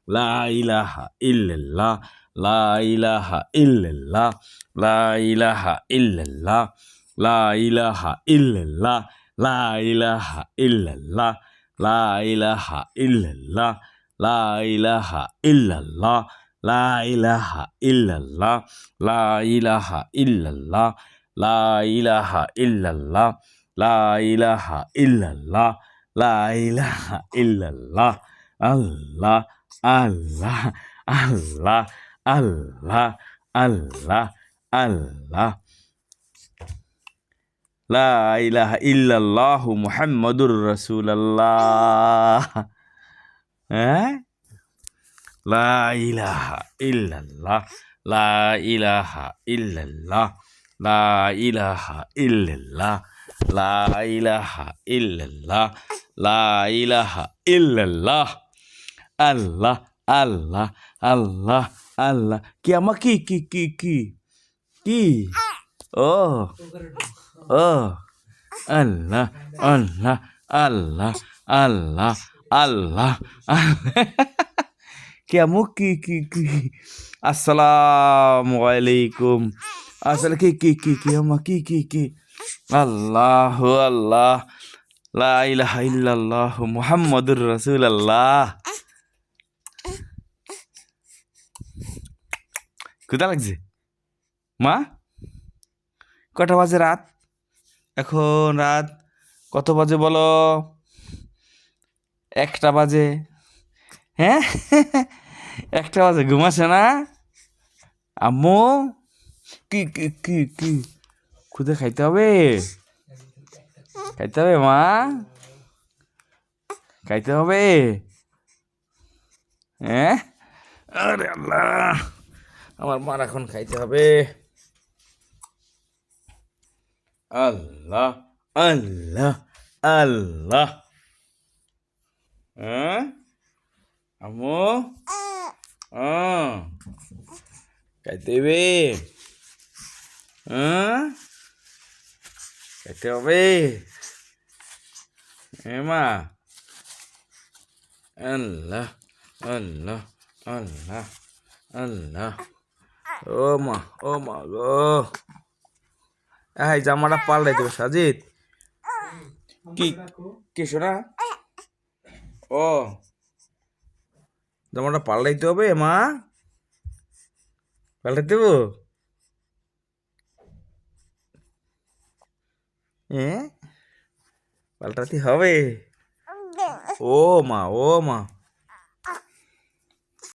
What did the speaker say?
লা ইলাহা ইল্লাল্লাহ, লা ইলাহা ইল্লাল্লাহ, লা ইলাহা ইল্লাল্লাহ, লা ইলাহা ইল্লাল্লাহ, লা ইলাহা ইল্লাল্লাহ, লা ইলাহা ইল্লাল্লাহ, লা ইলাহা ইল্লাল্লাহ, লা ইলাহা ইল্লাল্লাহ, লা ইলাহা ইল্লাল্লাহ, লা ইলাহা ইল্লাল্লাহ, লা ইলাহা ইল্লাল্লাহ, লা ইলাহা ইল্লাল্লাহ। আল্লাহ আল্লাহ আল্লাহ আল্লাহ আল্লাহ আল্লাহ। লা ইলাহা ইল্লাল্লাহু মুহাম্মাদুর রাসূলুল্লাহ। হ্যাঁ, লা ইলাহা ইল্লাল্লাহ, লা ইলাহা ইল্লাল্লাহ, লা ইলাহা ইল্লাল্লাহ, লা ইলাহা ইল্লাল্লাহ, লা ইলাহা ইল্লাল্লাহ। আল্লাহ আল্লাহ আল্লাহ আল্লাহ। কি আমা কি ও ও আল্লাহ আল্লাহ আল্লাহ আল্লাহ আল্লাহ কি আমু কি আসসালামু আলাইকুম। আসলে কি আমা কি আল্লাহ আল্লাহ, লা ইলাহা ইল্লাল্লাহ মুহাম্মাদুর রাসূলুল্লাহ। ক্ষুধা লাগছে মা? কটা বাজে রাত? এখন রাত কত বাজে বলো? 1টা বাজে। হ্যাঁ 1টা বাজে, ঘুমাচ্ছে না আম্মু? কি ক্ষুধা খাইতে হবে, খাইতে হবে মা, খাইতে হবে। হ্যাঁ, আরে আল্লাহ, আমার মার এখন খাইতে হবে। আল্লাহ আল্লাহ আল্লাহ। হ্যাঁ আম্মু, খাইতে হবে। খাইতে হবে মা। আল্লাহ আল্লাহ আল্লাহ আল্লাহ। ও মা গো, এই জামাটা পাল্টাই দেবে সাজিদ। কি শোনা? ও জামাটা পাল্টাইতে হবে মা, পাল্টাই দেবো। হ্যাঁ পাল্টাতে হবে। ও মা